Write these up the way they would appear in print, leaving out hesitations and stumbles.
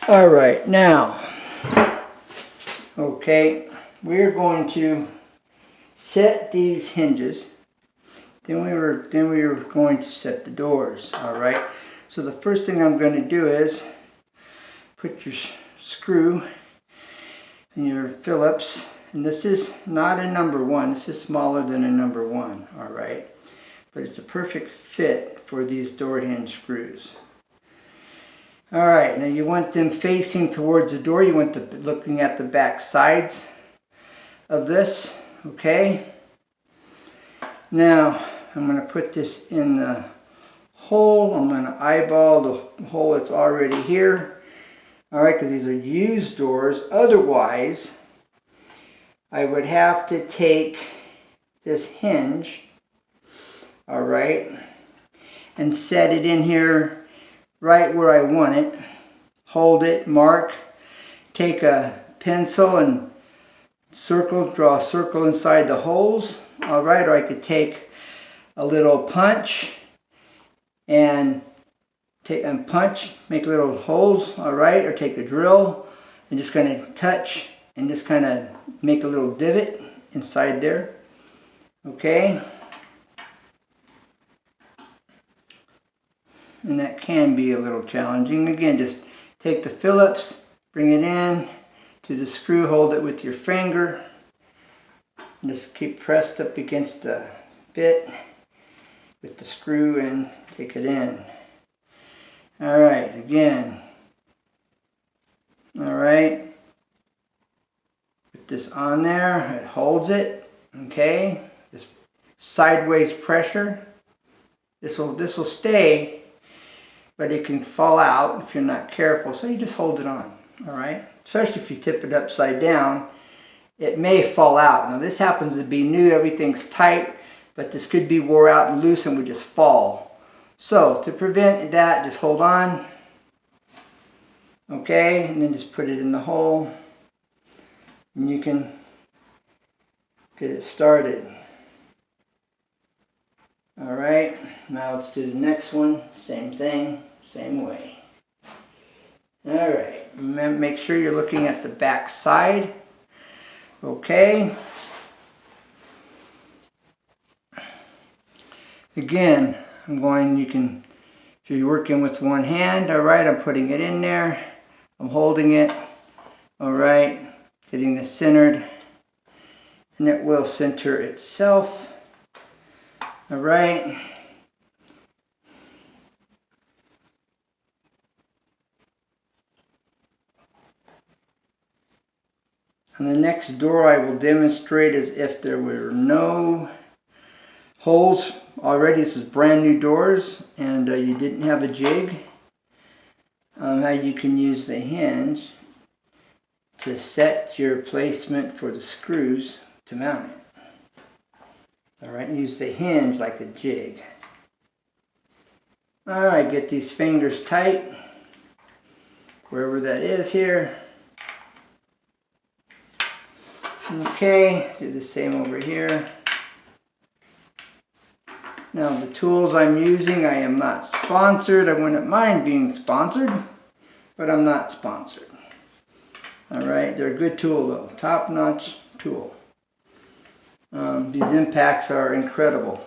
All right, now, okay, we're going to set these hinges. Then we were going to set the doors. All right. So the first thing I'm going to do is put your screw and your Phillips. And this is not a number 1. This is smaller than a number 1. All right. But it's a perfect fit for these door hinge screws. All right. Now you want them facing towards the door. You want them looking at the back sides of this. Okay. Now I'm going to put this in the hole. I'm going to eyeball the hole that's already here. All right, because these are used doors. Otherwise, I would have to take this hinge, all right, and set it in here right where I want it. Hold it, mark, take a pencil and draw a circle inside the holes. All right, or I could take a little punch and make little holes, all right, or take a drill and just kind of touch and just kind of make a little divot inside there. Okay, and that can be a little challenging. Again, just take the Phillips, bring it in to the screw, hold it with your finger. Just keep pressed up against the bit with the screw and take it in. All right, again. All right. Put this on there. It holds it. Okay. This sideways pressure. This will stay, but it can fall out if you're not careful. So you just hold it on. All right. Especially if you tip it upside down. It may fall out. Now this happens to be new, everything's tight, but this could be wore out and loose and would just fall. So to prevent that, just hold on. Okay, and then just put it in the hole. And you can get it started. Alright, now let's do the next one. Same thing, same way. Alright, make sure you're looking at the back side. Okay. Again, if you're working with one hand, all right, I'm putting it in there. I'm holding it, all right, getting this centered, and it will center itself, all right. On the next door, I will demonstrate as if there were no holes already. This is brand new doors, and you didn't have a jig. How you can use the hinge to set your placement for the screws to mount it. All right, use the hinge like a jig. All right, get these fingers tight, wherever that is here. Okay, do the same over here. Now the tools I'm using, I am not sponsored. I wouldn't mind being sponsored, but I'm not sponsored. Alright, they're a good tool though, top-notch tool. These impacts are incredible.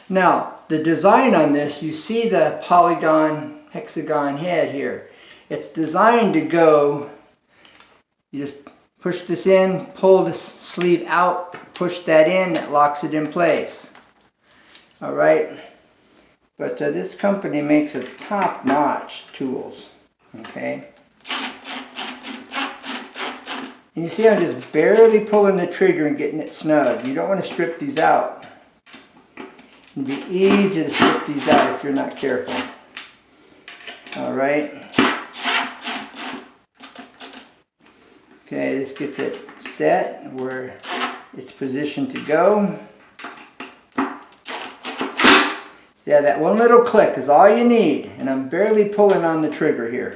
Now, the design on this, you see the polygon, hexagon head here. It's designed to go, you just push this in, pull this sleeve out, push that in, that locks it in place. Alright, but this company makes a top-notch tools, okay? And you see I'm just barely pulling the trigger and getting it snug. You don't want to strip these out. It'd be easy to strip these out if you're not careful. Alright. Okay, this gets it set where it's positioned to go. Yeah, that one little click is all you need, and I'm barely pulling on the trigger here.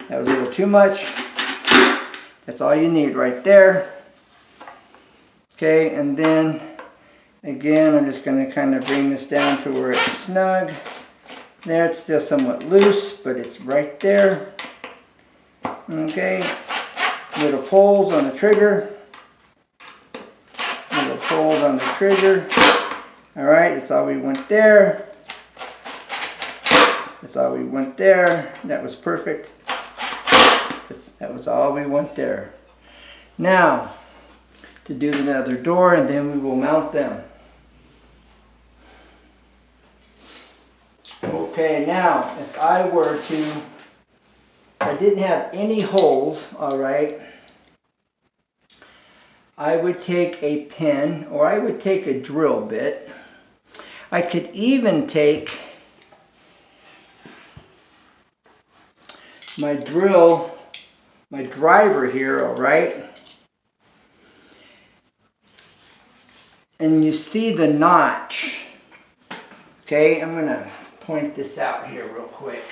That was a little too much. That's all you need right there. Okay, and then again, I'm just going to kind of bring this down to where it's snug. There, it's still somewhat loose, but it's right there. Okay, little pulls on the trigger. Little pulls on the trigger. Alright, that's all we want there. That's all we want there. That was perfect. That was all we want there. Now, to do another door, and then we will mount them. Okay, now, if I didn't have any holes, alright, I would take a pin, or I would take a drill bit. I could even take my drill, my driver here, alright? And you see the notch. Okay, I'm going to point this out here real quick.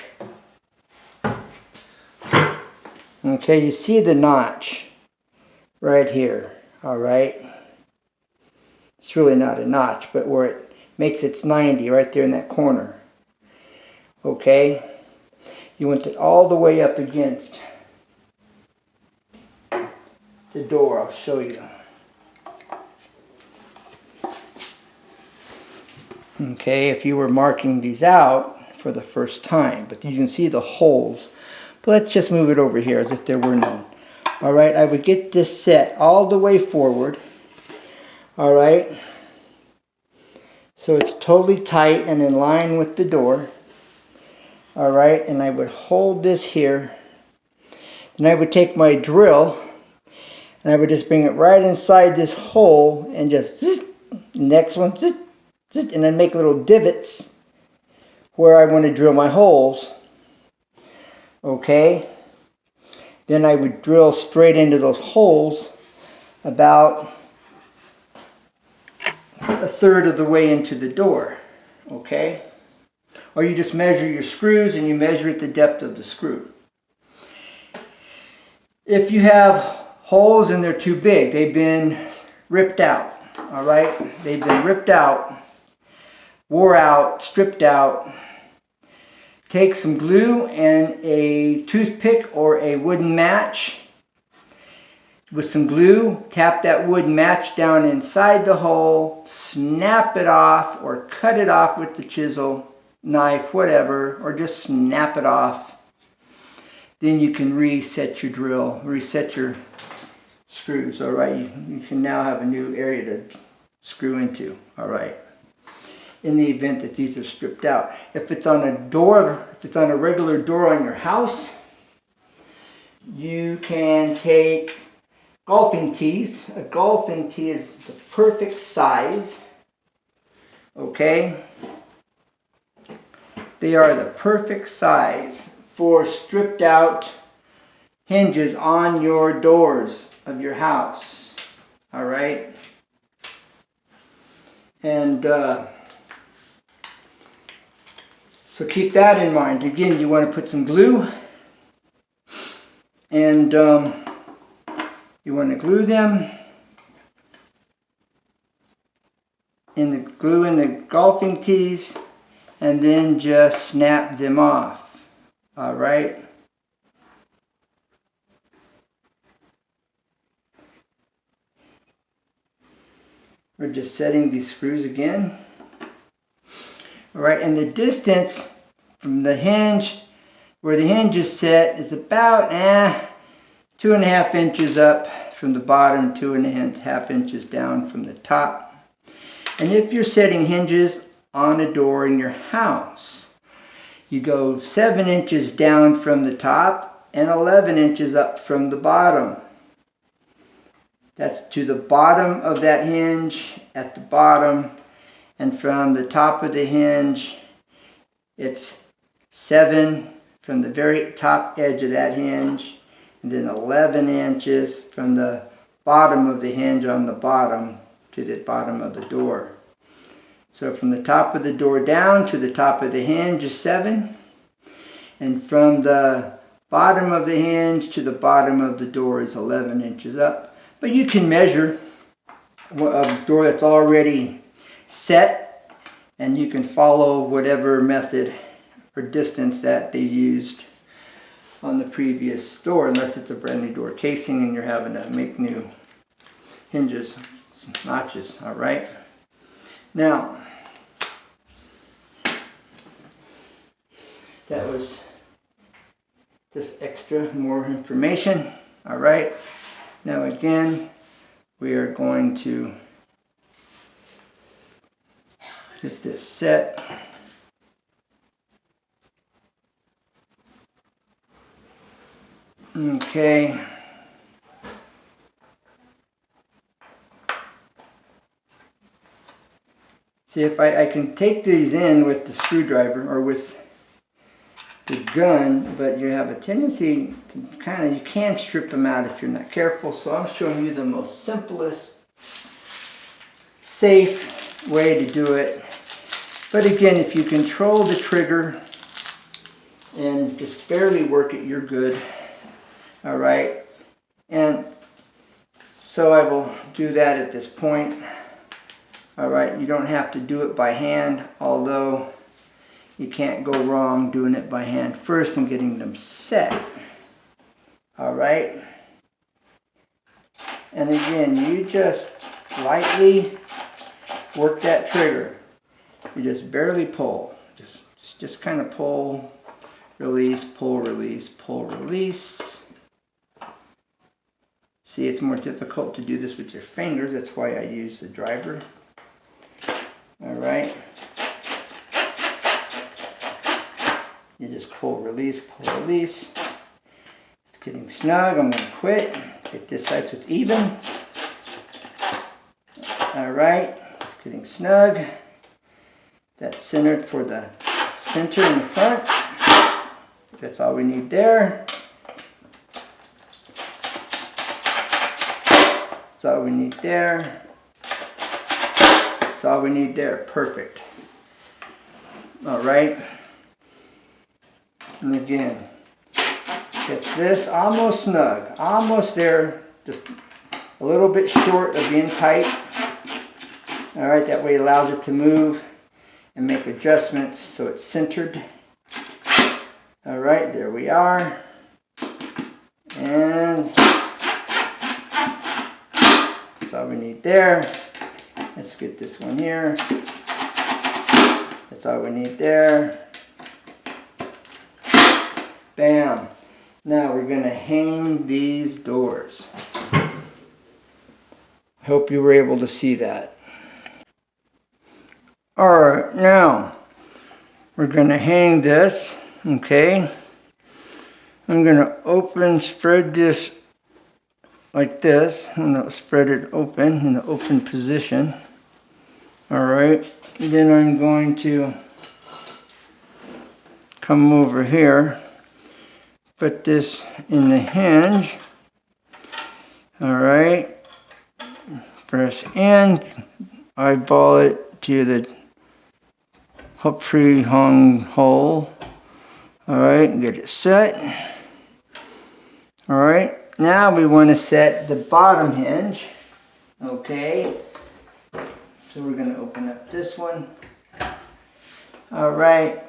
Okay, you see the notch right here, alright? It's really not a notch, but where it makes its 90 right there in that corner. Okay? You want it all the way up against the door. I'll show you. Okay, if you were marking these out for the first time, but you can see the holes. But let's just move it over here as if there were none. Alright, I would get this set all the way forward. Alright. So it's totally tight and in line with the door. Alright, and I would hold this here. Then I would take my drill and I would just bring it right inside this hole and just zzz, next one, zzz, zzz, and then make little divots where I want to drill my holes. Okay. Then I would drill straight into those holes about a third of the way into the door. Okay. Or you just measure your screws and you measure at the depth of the screw. If you have holes and they're too big, they've been ripped out. Alright. They've been ripped out, wore out, stripped out. Take some glue and a toothpick or a wooden match. With some glue, tap that wooden match down inside the hole, snap it off or cut it off with the chisel, knife, whatever, or just snap it off. Then you can reset your drill, reset your screws, alright? You can now have a new area to screw into, alright? In the event that these are stripped out. If it's on a door, if it's on a regular door on your house, you can take golfing tees. A golfing tee is the perfect size. Okay? They are the perfect size for stripped out hinges on your doors of your house. Alright? And so keep that in mind. Again, you want to put some glue and you want to glue them in the glue in the golfing tees and then just snap them off. Alright? We're just setting these screws again. Alright, and the distance from the hinge, where the hinge is set, is about 2.5 inches up from the bottom, 2.5 inches down from the top. And if you're setting hinges on a door in your house, you go 7 inches down from the top and 11 inches up from the bottom. That's to the bottom of that hinge at the bottom. And from the top of the hinge, it's 7 from the very top edge of that hinge, and then 11 inches from the bottom of the hinge on the bottom to the bottom of the door. So from the top of the door down to the top of the hinge is 7, and from the bottom of the hinge to the bottom of the door is 11 inches up. But you can measure a door that's already set, and you can follow whatever method or distance that they used on the previous door, unless it's a brand new door casing and you're having to make new hinges, notches. All right. Now, that was just extra, more information. All right. Now again, we are going to get this set. Okay. See, if I can take these in with the screwdriver or with the gun, but you have a tendency to kind of, you can strip them out if you're not careful. So I'm showing you the most simplest, safe way to do it. But again, if you control the trigger and just barely work it, you're good. All right. And so I will do that at this point. All right. You don't have to do it by hand, although you can't go wrong doing it by hand first and getting them set. All right. And again, you just lightly work that trigger. You just barely pull. Just kind of pull, release, pull, release, pull, release. See, it's more difficult to do this with your fingers. That's why I use the driver. All right. You just pull, release, pull, release. It's getting snug. I'm going to quit. Get this side so it's even. All right. It's getting snug. That's centered for the center in the front. That's all we need there. That's all we need there. That's all we need there. Perfect. All right. And again, get this almost snug. Almost there. Just a little bit short of being tight. All right. That way it allows it to move and make adjustments so it's centered. All right. There we are. And that's all we need there. Let's get this one here. That's all we need there. Bam. Now we're going to hang these doors. Hope you were able to see that. Alright, now we're going to hang this. Okay. I'm going to spread this like this. I'm going to spread it open in the open position. Alright. Then I'm going to come over here. Put this in the hinge. Alright. Press in. Eyeball it to the pre-hung hole. Alright. Get it set. Alright. Now we want to set the bottom hinge. Okay. So we're going to open up this one. Alright.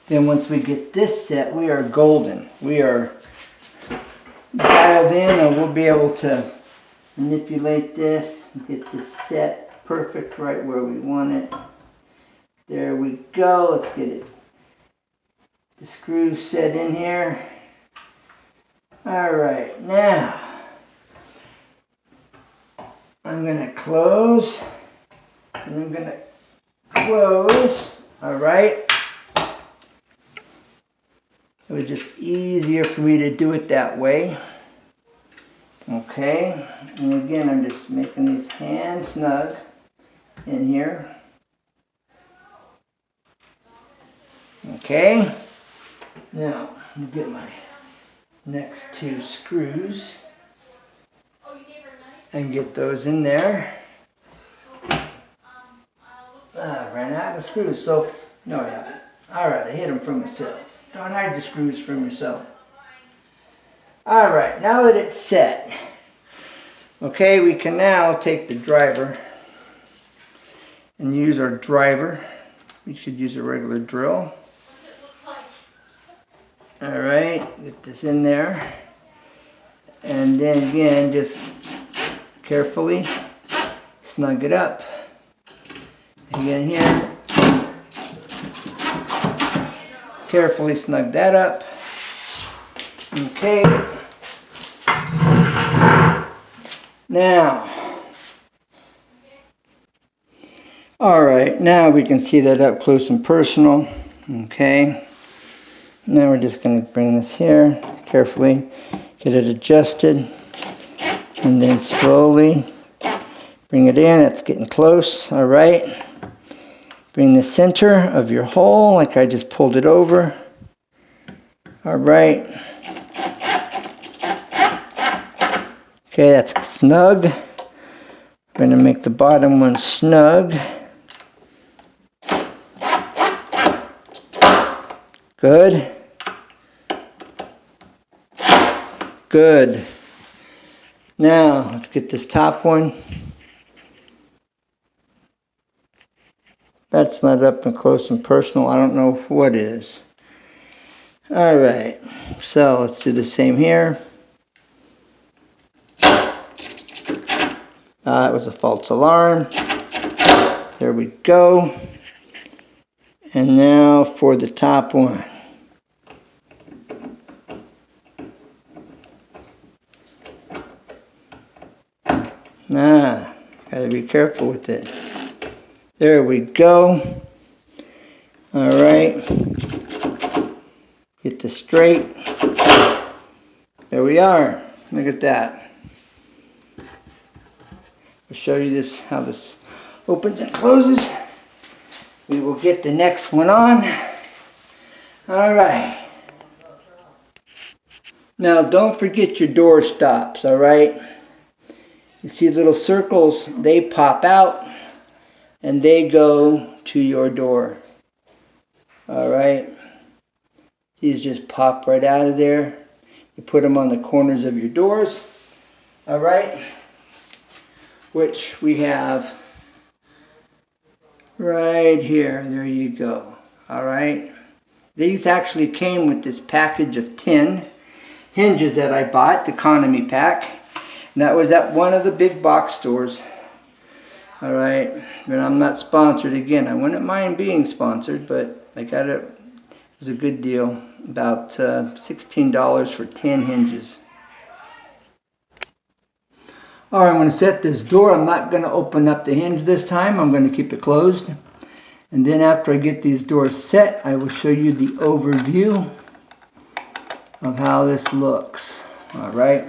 Then once we get this set, we are golden. We are dialed in and we'll be able to manipulate this and get this set perfect right where we want it. There we go. Let's get it. The screw set in here. Alright, now I'm going to close and I'm going to close. Alright. It was just easier for me to do it that way. Okay, and again, I'm just making these hands snug in here. Okay, now I'm going to get my next two screws and get those in there. I ran out of screws, so no, I haven't. Alright, I hid them from myself. Don't hide the screws from yourself. Alright, now that it's set, okay, we can now take the driver and use our driver. We should use a regular drill. Alright, get this in there. And then again, just carefully snug it up. Again here, carefully snug that up. Okay. Now, alright, now we can see that up close and personal. Okay. Now we're just going to bring this here, carefully get it adjusted, and then slowly bring it in. It's getting close. Alright. Bring the center of your hole, like I just pulled it over. Alright. Okay, that's snug. I'm going to make the bottom one snug. Good. Good. Now, let's get this top one. That's not up and close and personal. I don't know what is. Alright, so let's do the same here. It was a false alarm. There we go. And now for the top one. Gotta be careful with it. There we go. Alright. Get this straight. There we are. Look at that. I'll show you this, how this opens and closes. We will get the next one on. Alright. Now don't forget your door stops, alright? You see little circles, they pop out and they go to your door. Alright. These just pop right out of there. You put them on the corners of your doors. Alright. Which we have right here. There you go. Alright. These actually came with this package of 10 hinges that I bought, the economy pack. And that was at one of the big box stores. Alright. But I'm not sponsored again. I wouldn't mind being sponsored, but I got it. It was a good deal. About $16 for 10 hinges. Alright, I'm going to set this door. I'm not going to open up the hinge this time. I'm going to keep it closed. And then after I get these doors set, I will show you the overview of how this looks. Alright.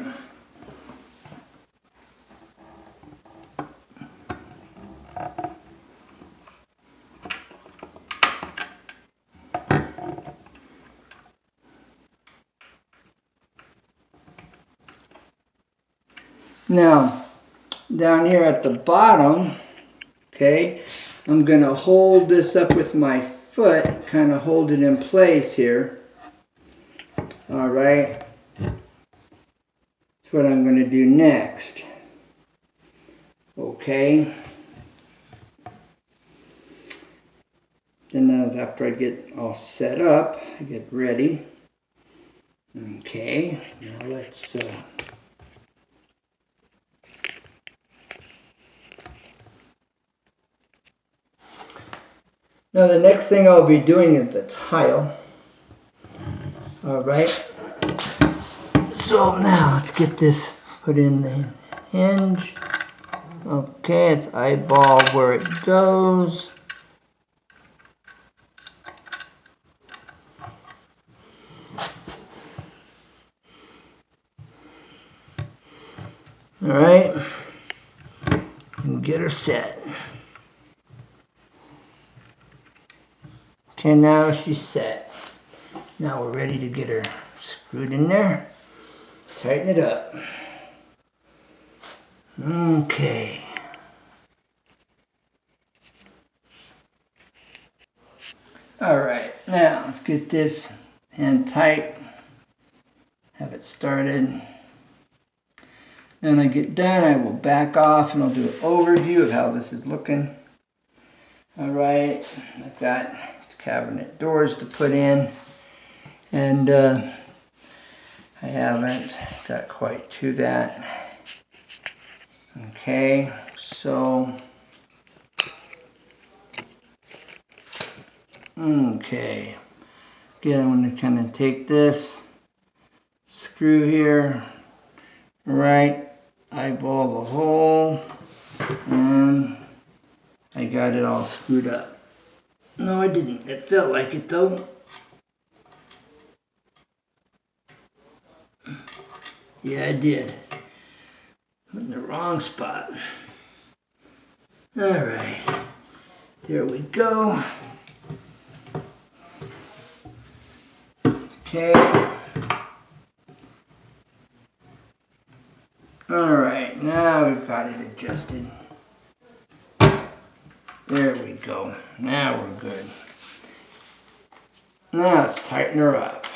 Now, down here at the bottom, okay, I'm going to hold this up with my foot, kind of hold it in place here. Alright. That's what I'm going to do next. Okay. Then now after I get all set up, I get ready. Okay, now let's now the next thing I'll be doing is the tile. Alright. So now let's get this put in the hinge. Okay, it's eyeball where it goes. Alright. And get her set. Okay, now she's set. Now we're ready to get her screwed in there. Tighten it up. Okay. Alright, now let's get this hand tight. Have it started. Then I get done, I will back off and I'll do an overview of how this is looking. All right, I've got cabinet doors to put in, and I haven't got quite to that. Okay, so okay, again, I'm going to kind of take this screw here, right, eyeball the hole, and I got it all screwed up. No, I didn't. It felt like it though. Yeah, I did. In the wrong spot. Alright. There we go. Okay. Alright, now we've got it adjusted. There we go. Now we're good. Now let's tighten her up.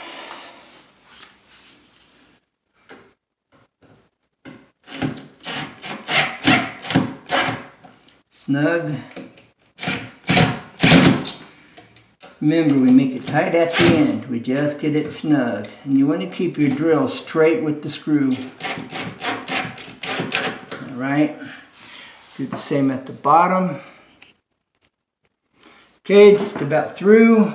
Snug. Remember, we make it tight at the end. We just get it snug. And you want to keep your drill straight with the screw. Alright. Do the same at the bottom. Okay, just about through.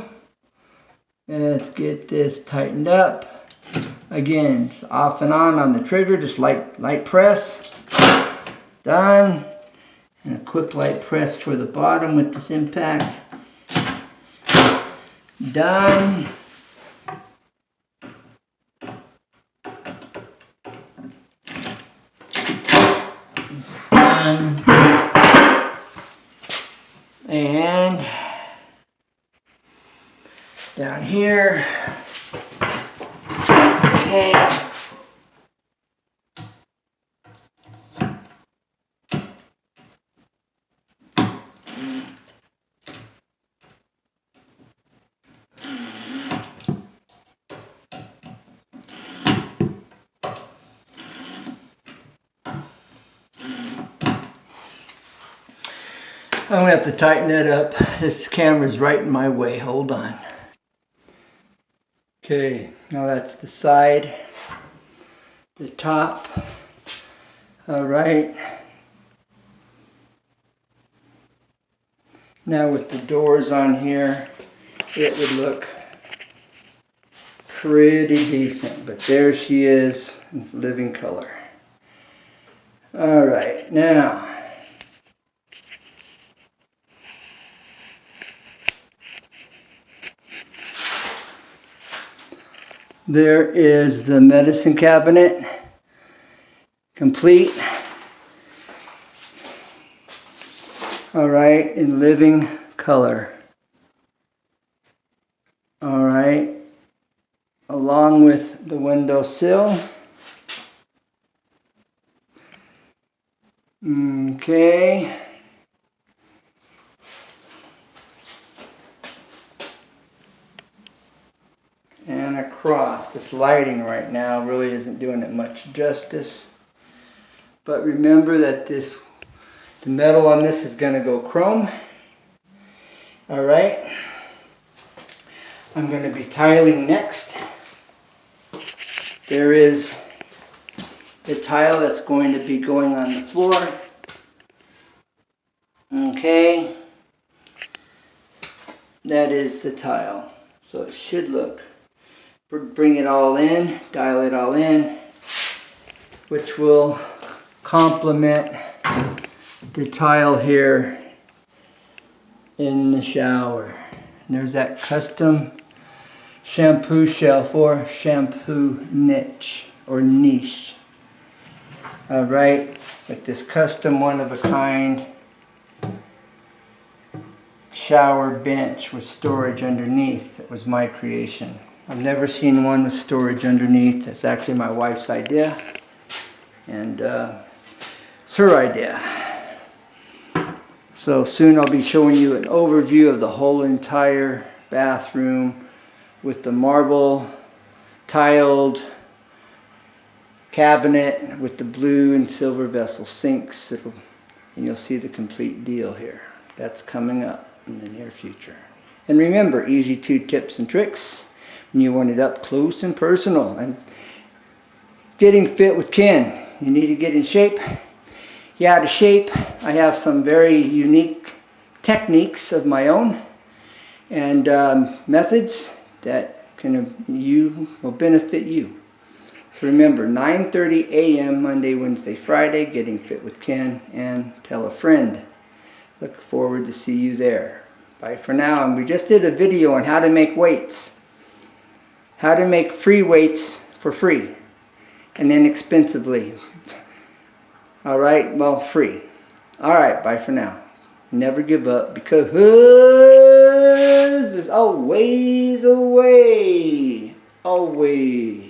Let's get this tightened up. Again, it's off and on the trigger, just light press. Done. And a quick light press for the bottom with this impact. Done. Done. And down here. Okay. I'm going to have to tighten that up. This camera's right in my way. Hold on. Okay, now that's the side, the top. All right. Now with the doors on here, it would look pretty decent. But there she is in living color. All right, now. There is the medicine cabinet, complete. All right, in living color. All right, along with the windowsill. Okay. And across. This lighting right now really isn't doing it much justice. But remember that the metal on this is going to go chrome. Alright. I'm going to be tiling next. There is the tile that's going to be going on the floor. Okay. That is the tile. So it should look. Bring it all in, dial it all in, which will complement the tile here in the shower. And there's that custom shampoo shelf or shampoo niche or niche. Alright, with this custom one-of-a-kind shower bench with storage underneath. It was my creation. I've never seen one with storage underneath. It's actually my wife's idea. And it's her idea. So soon I'll be showing you an overview of the whole entire bathroom with the marble tiled cabinet with the blue and silver vessel sinks. And you'll see the complete deal here. That's coming up. in the near future. And remember, easy 2 tips and tricks when you want it up close and personal. And getting fit with Ken. You need to get in shape. Get out of shape. I have some very unique techniques of my own and methods that will benefit you. So remember, 9:30 a.m. Monday, Wednesday, Friday, Getting Fit with Ken, and tell a friend. Look forward to see you there. Bye for now. And we just did a video on how to make weights. How to make free weights for free and inexpensively. Alright, well, free. Alright, bye for now. Never give up, because there's always a way. Always.